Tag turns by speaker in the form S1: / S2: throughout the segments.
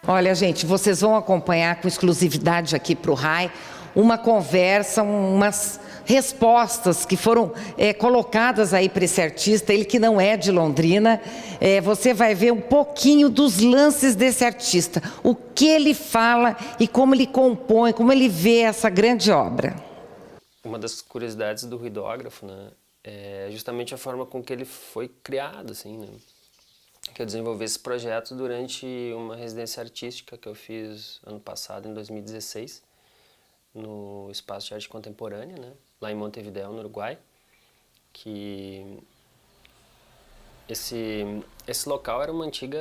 S1: Olha, gente, vocês vão acompanhar com exclusividade aqui para o RAI uma conversa, umas respostas que foram colocadas aí para esse artista, ele que não é de Londrina. Você vai ver um pouquinho dos lances desse artista, o que ele fala e como ele compõe, como ele vê essa grande obra.
S2: Uma das curiosidades do ruidógrafo, né, é justamente a forma com que ele foi criado, assim, né? Que eu desenvolvi esse projeto durante uma residência artística que eu fiz ano passado, em 2016, no Espaço de Arte Contemporânea, né, lá em Montevidéu, no Uruguai, que esse local era um antigo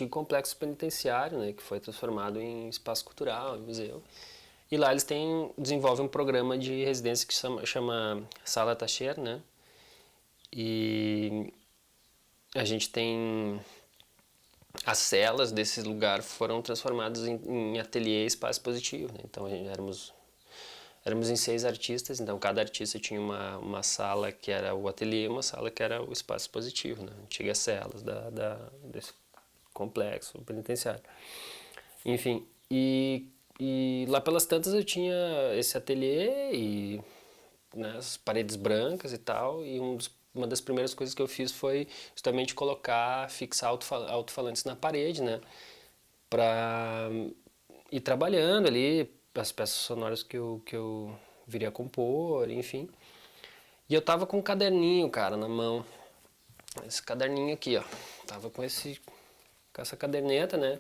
S2: complexo penitenciário, né, que foi transformado em espaço cultural, em museu. E lá eles desenvolvem um programa de residência que chama Sala Tacher, né? E a gente tem as celas desse lugar foram transformadas em ateliê espaço positivo, né? Então éramos em 6 artistas, então cada artista tinha uma sala que era o ateliê e uma sala que era o espaço positivo, né? Antigas celas desse complexo penitenciário. Enfim, e lá pelas tantas eu tinha esse ateliê e, né, as paredes brancas e tal, e uma das primeiras coisas que eu fiz foi justamente fixar alto-falantes na parede, né, para ir trabalhando ali as peças sonoras que eu viria a compor, enfim. E eu tava com um caderninho, cara, na mão, esse caderninho aqui, ó, tava com essa caderneta, né,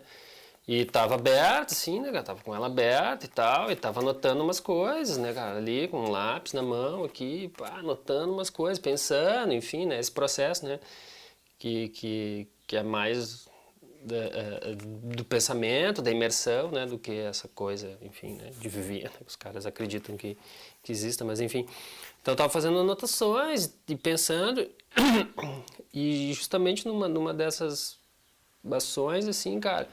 S2: e tava aberto, assim, né, cara? Tava com ela aberta e tal, e tava anotando umas coisas, né, cara? Ali, com um lápis na mão, aqui, pá, anotando umas coisas, pensando, enfim, né? Esse processo, né? Que é mais do pensamento, da imersão, né? Do que essa coisa, enfim, né? De viver, né? Os caras acreditam que exista, mas enfim. Então eu tava fazendo anotações e pensando, e justamente numa dessas ações, assim, cara,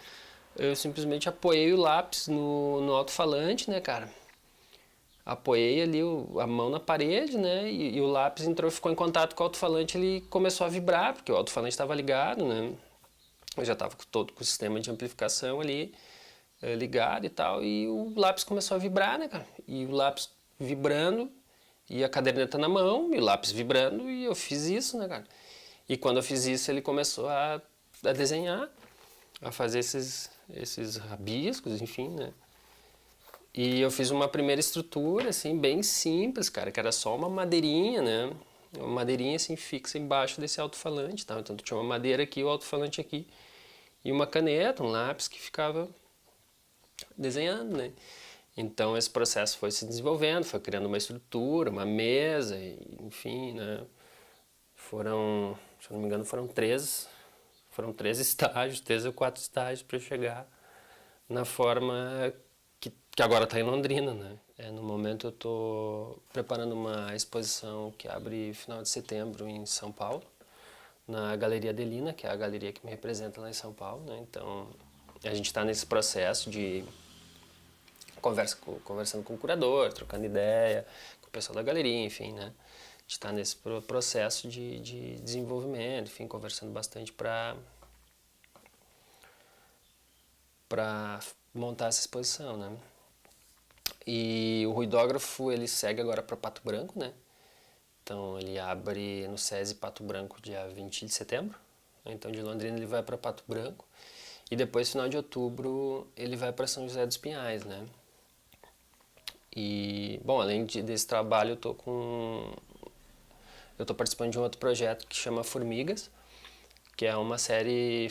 S2: eu simplesmente apoiei o lápis no alto-falante, né, cara? Apoiei ali a mão na parede, né? E o lápis ficou em contato com o alto-falante, ele começou a vibrar, porque o alto-falante estava ligado, né? Eu já estava com o sistema de amplificação ali ligado e tal, e o lápis começou a vibrar, né, cara? E o lápis vibrando, e a caderneta na mão, e o lápis vibrando, e eu fiz isso, né, cara? E quando eu fiz isso, ele começou a desenhar, a fazer esses rabiscos, enfim, né? E eu fiz uma primeira estrutura, assim, bem simples, cara, que era só uma madeirinha, né? Uma madeirinha, assim, fixa embaixo desse alto-falante, tá? Então, tinha uma madeira aqui, o alto-falante aqui, e uma caneta, um lápis que ficava desenhando, né? Então, esse processo foi se desenvolvendo, foi criando uma estrutura, uma mesa, enfim, né? Se eu não me engano, foram três estágios, 3 ou 4 estágios para chegar na forma que agora está em Londrina, né? No momento eu estou preparando uma exposição que abre final de setembro em São Paulo, na Galeria Adelina, que é a galeria que me representa lá em São Paulo, né? Então a gente está nesse processo de conversando com o curador, trocando ideia, com o pessoal da galeria, enfim, né? A gente está nesse processo de desenvolvimento, enfim, conversando bastante para montar essa exposição, né? E o ruidógrafo, ele segue agora para Pato Branco, né? Então ele abre no SESI Pato Branco dia 20 de setembro. Então de Londrina ele vai para Pato Branco. E depois, final de outubro, ele vai para São José dos Pinhais, né? E, bom, além desse trabalho, eu tô participando de um outro projeto que chama Formigas, que é uma série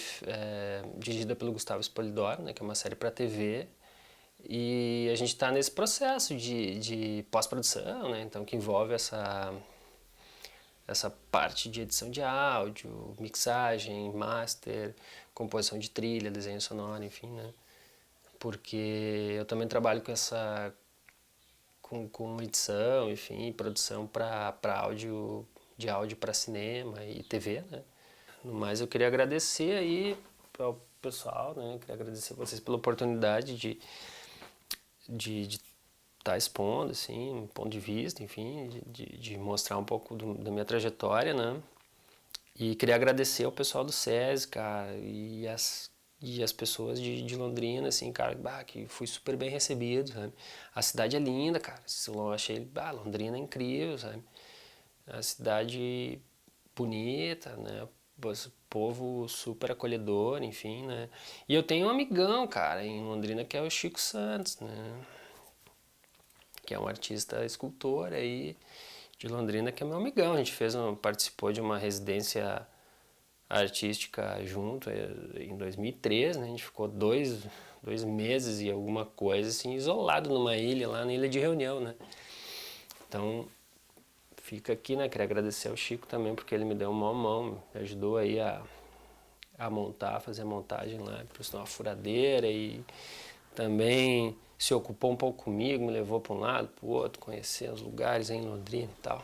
S2: dirigida pelo Gustavo Spolidoro, né? Que é uma série para TV. E a gente está nesse processo de pós-produção, né? Então, que envolve essa parte de edição de áudio, mixagem, master, composição de trilha, desenho sonoro, enfim, né? Porque eu também trabalho com edição, enfim, produção para áudio, de áudio para cinema e TV, né? No mais, eu queria agradecer aí ao pessoal, né? Queria agradecer a vocês pela oportunidade de estar expondo, assim, um ponto de vista, enfim, de mostrar um pouco da minha trajetória, né? E queria agradecer ao pessoal do SESI, cara, e E as pessoas de Londrina, assim, cara, que fui super bem recebido, sabe? A cidade é linda, cara. Eu achei, Londrina é incrível, sabe? A cidade bonita, né? Povo super acolhedor, enfim, né? E eu tenho um amigão, cara, em Londrina, que é o Chico Santos, né? Que é um artista escultor aí de Londrina, que é meu amigão. A gente participou de uma residência artística junto em 2003, né? A gente ficou dois meses e alguma coisa assim, isolado numa ilha, lá na Ilha de Reunião, né? Então, fica aqui, né? Queria agradecer ao Chico também, porque ele me deu uma mão, me ajudou aí a fazer a montagem lá, trouxe uma furadeira e também se ocupou um pouco comigo, me levou para um lado, para o outro, conhecer os lugares aí em Londrina e tal.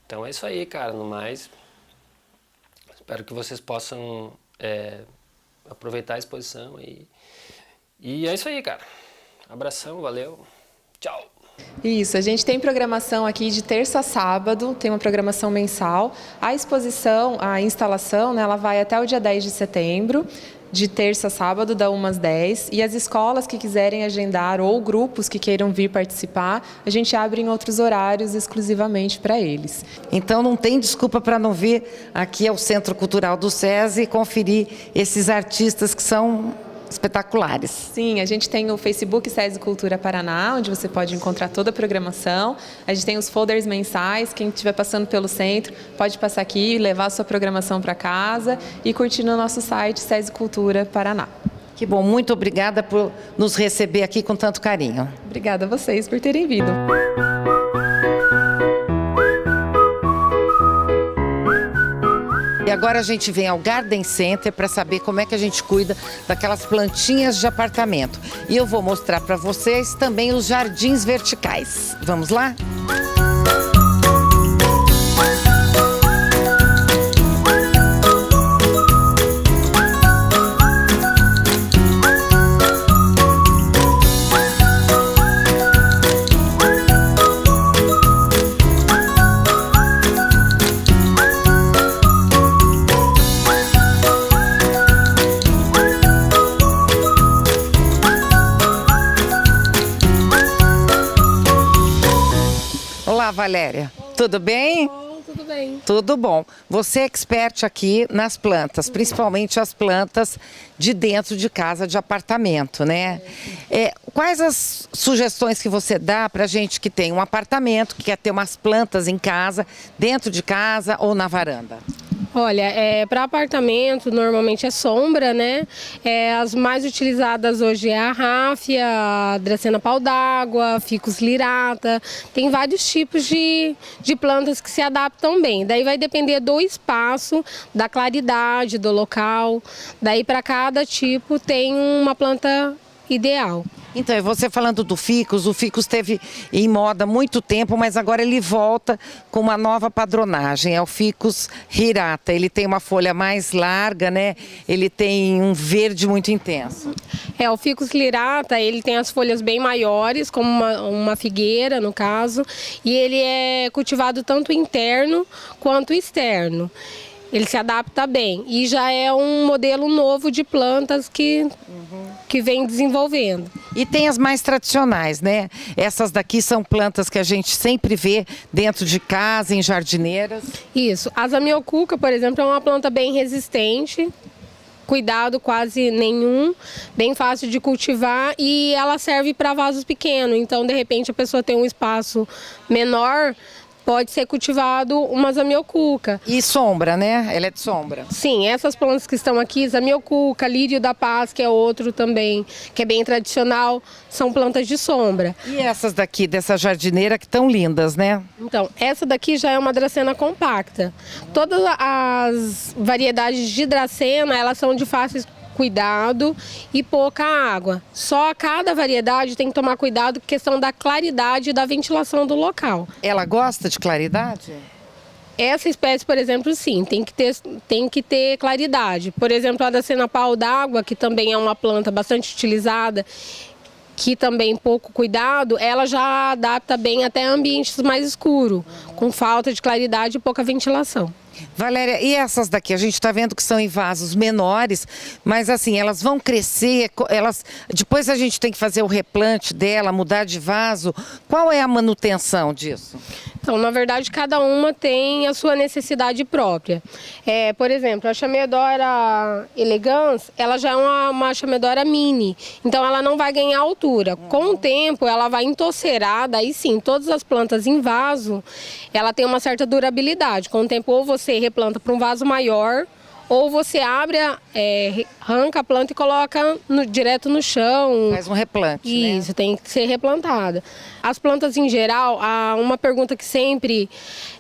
S2: Então é isso aí, cara, no mais, espero que vocês possam aproveitar a exposição e é isso aí, cara. Abração, valeu, tchau!
S3: Isso, a gente tem programação aqui de terça a sábado, tem uma programação mensal. A exposição, a instalação, né, ela vai até o dia 10 de setembro, de terça a sábado, da 1 às 10. E as escolas que quiserem agendar ou grupos que queiram vir participar, a gente abre em outros horários exclusivamente para eles.
S1: Então não tem desculpa para não vir aqui ao Centro Cultural do SESI e conferir esses artistas que são espetaculares.
S3: Sim, a gente tem o Facebook SESI Cultura Paraná, onde você pode encontrar toda a programação. A gente tem os folders mensais, quem estiver passando pelo centro pode passar aqui, levar a sua programação para casa e curtir no nosso site SESI Cultura Paraná.
S1: Que bom, muito obrigada por nos receber aqui com tanto carinho.
S3: Obrigada a vocês por terem vindo.
S1: E agora a gente vem ao Garden Center para saber como é que a gente cuida daquelas plantinhas de apartamento. E eu vou mostrar para vocês também os jardins verticais. Vamos lá? Olá, Valéria. Tudo bem?
S4: Tudo bem.
S1: Tudo bom. Você é expert aqui nas plantas, principalmente as plantas de dentro de casa, de apartamento, né? Quais as sugestões que você dá para gente que tem um apartamento, que quer ter umas plantas em casa, dentro de casa ou na varanda?
S4: Olha, para apartamento normalmente é sombra, né? As mais utilizadas hoje é a ráfia, a dracena pau d'água, ficus lirata. Tem vários tipos de plantas que se adaptam bem. Daí vai depender do espaço, da claridade do local. Daí para cada tipo tem uma planta ideal.
S1: Então, e você falando do ficus, o ficus esteve em moda há muito tempo, mas agora ele volta com uma nova padronagem, é o ficus hirata. Ele tem uma folha mais larga, né? Ele tem um verde muito intenso.
S4: O ficus lirata, ele tem as folhas bem maiores, como uma figueira, no caso, e ele é cultivado tanto interno quanto externo. Ele se adapta bem e já é um modelo novo de plantas que vem desenvolvendo.
S1: E tem as mais tradicionais, né? Essas daqui são plantas que a gente sempre vê dentro de casa, em jardineiras.
S4: Isso. A zamioculca, por exemplo, é uma planta bem resistente, cuidado quase nenhum, bem fácil de cultivar e ela serve para vasos pequenos. Então, de repente, a pessoa tem um espaço menor, pode ser cultivado uma zamioculca.
S1: E sombra, né? Ela é de sombra.
S4: Sim, essas plantas que estão aqui, zamioculca, lírio da paz, que é outro também, que é bem tradicional, são plantas de sombra.
S1: E essas daqui, dessa jardineira, que tão lindas, né?
S4: Então, essa daqui já é uma dracena compacta. Todas as variedades de dracena, elas são de fácil cuidado e pouca água. Só cada variedade tem que tomar cuidado com a questão da claridade e da ventilação do local.
S1: Ela gosta de claridade?
S4: Essa espécie, por exemplo, sim, tem que ter claridade. Por exemplo, a dracena pau d'água, que também é uma planta bastante utilizada, que também pouco cuidado, ela já adapta bem até ambientes mais escuros, com falta de claridade e pouca ventilação.
S1: Valéria, e essas daqui? A gente está vendo que são em vasos menores, mas assim, elas vão crescer, depois a gente tem que fazer o replante dela, mudar de vaso. Qual é a manutenção disso?
S4: Então, na verdade, cada uma tem a sua necessidade própria. Por exemplo, a Chamedora Elegans, ela já é uma Chamedora mini, então ela não vai ganhar altura. Com o tempo, ela vai entorcerar, daí sim, todas as plantas em vaso, ela tem uma certa durabilidade. Com o tempo, ou você replanta para um vaso maior, ou você abre, arranca a planta e coloca direto no chão.
S1: Faz um replante, né?
S4: Isso, tem que ser replantada. As plantas em geral, uma pergunta que sempre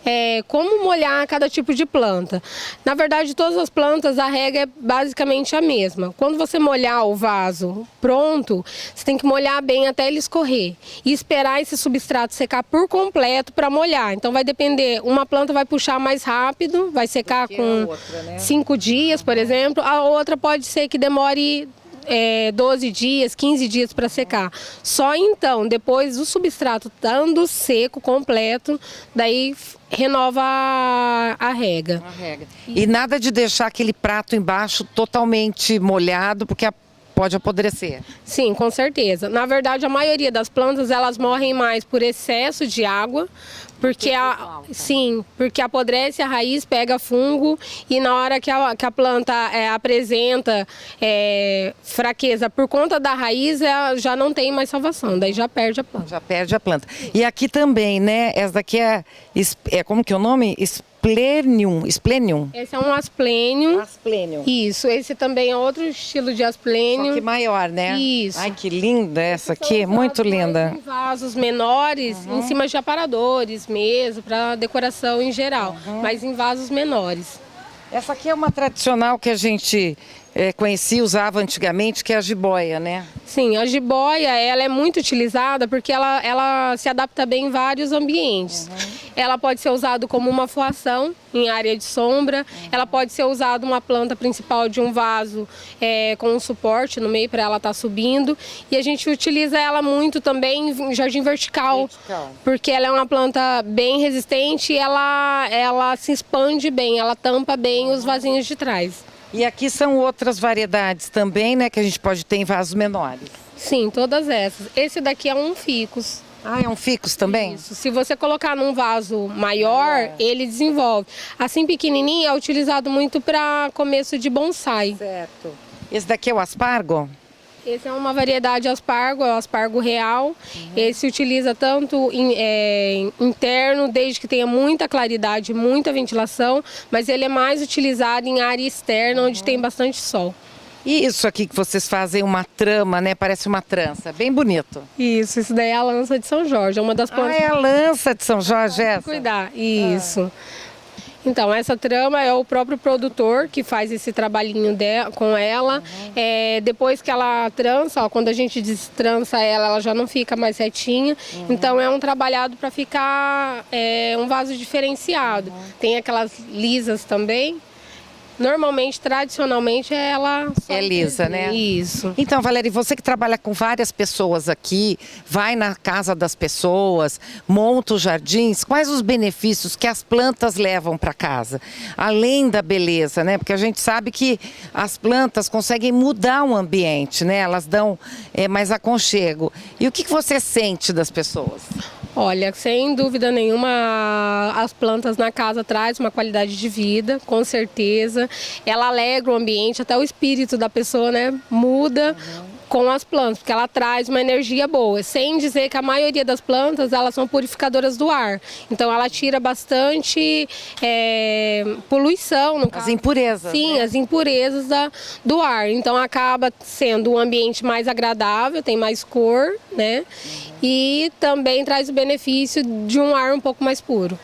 S4: é como molhar cada tipo de planta. Na verdade, todas as plantas, a regra é basicamente a mesma. Quando você molhar o vaso pronto, você tem que molhar bem até ele escorrer e esperar esse substrato secar por completo para molhar. Então vai depender, uma planta vai puxar mais rápido, vai secar com 5 dias, por exemplo, a outra pode ser que demore 12 dias, 15 dias para secar. Só então, depois do substrato estando seco, completo, daí renova a rega.
S1: E nada de deixar aquele prato embaixo totalmente molhado, porque pode apodrecer.
S4: Sim, com certeza. Na verdade, a maioria das plantas, elas morrem mais por excesso de água, porque porque apodrece a raiz, pega fungo e na hora que a planta apresenta fraqueza por conta da raiz, já não tem mais salvação, daí já perde a planta.
S1: Já perde a planta. E aqui também, né? Essa daqui como que é o nome? Splenium.
S4: Esse é um asplênio.
S1: Asplênio.
S4: Isso, esse também é outro estilo de asplênio.
S1: Só que maior, né?
S4: Isso.
S1: Ai, que linda essa aqui, muito linda.
S4: Em vasos menores, em cima de aparadores, mesa, para decoração em geral, mas em vasos menores.
S1: Essa aqui é uma tradicional que a gente conhecia, usava antigamente, que é a jiboia, né?
S4: Sim, a jiboia, ela é muito utilizada porque ela se adapta bem em vários ambientes. Ela pode ser usada como uma foação em área de sombra, ela pode ser usada uma planta principal de um vaso com um suporte no meio para ela estar subindo. E a gente utiliza ela muito também em jardim vertical, porque ela é uma planta bem resistente e ela se expande bem, ela tampa bem os vasinhos de trás.
S1: E aqui são outras variedades também, né, que a gente pode ter em vasos menores.
S4: Sim, todas essas. Esse daqui é um ficus.
S1: Ah, é um ficus também?
S4: Isso. Se você colocar num vaso maior, ele desenvolve. Assim, pequenininho é utilizado muito para começo de bonsai.
S1: Certo. Esse daqui é o aspargo?
S4: Esse é uma variedade de aspargo, é o aspargo real. Esse utiliza tanto interno, desde que tenha muita claridade, muita ventilação, mas ele é mais utilizado em área externa, onde tem bastante sol.
S1: E isso aqui que vocês fazem uma trama, né? Parece uma trança, bem bonito.
S4: Isso daí é a lança de São Jorge, é uma das plantas.
S1: Ah, é a lança de São Jorge essa?
S4: Cuidar, isso. Então, essa trama é o próprio produtor que faz esse trabalhinho com ela. Depois que ela trança, quando a gente destrança ela já não fica mais retinha. Então, é um trabalhado para ficar um vaso diferenciado. Tem aquelas lisas também. Normalmente, tradicionalmente, ela
S1: é lisa, né?
S4: Isso.
S1: Então, Valéria, você que trabalha com várias pessoas aqui, vai na casa das pessoas, monta os jardins, quais os benefícios que as plantas levam para casa? Além da beleza, né? Porque a gente sabe que as plantas conseguem mudar o ambiente, né? Elas dão mais aconchego. E o que você sente das pessoas?
S4: Olha, sem dúvida nenhuma, as plantas na casa trazem uma qualidade de vida, com certeza. Ela alegra o ambiente, até o espírito da pessoa, né, muda com as plantas, porque ela traz uma energia boa. Sem dizer que a maioria das plantas, elas são purificadoras do ar. Então, ela tira bastante poluição. No caso.
S1: As impurezas.
S4: Sim, né? As impurezas do ar. Então, acaba sendo um ambiente mais agradável, tem mais cor, né? E também traz o benefício de um ar um pouco mais puro.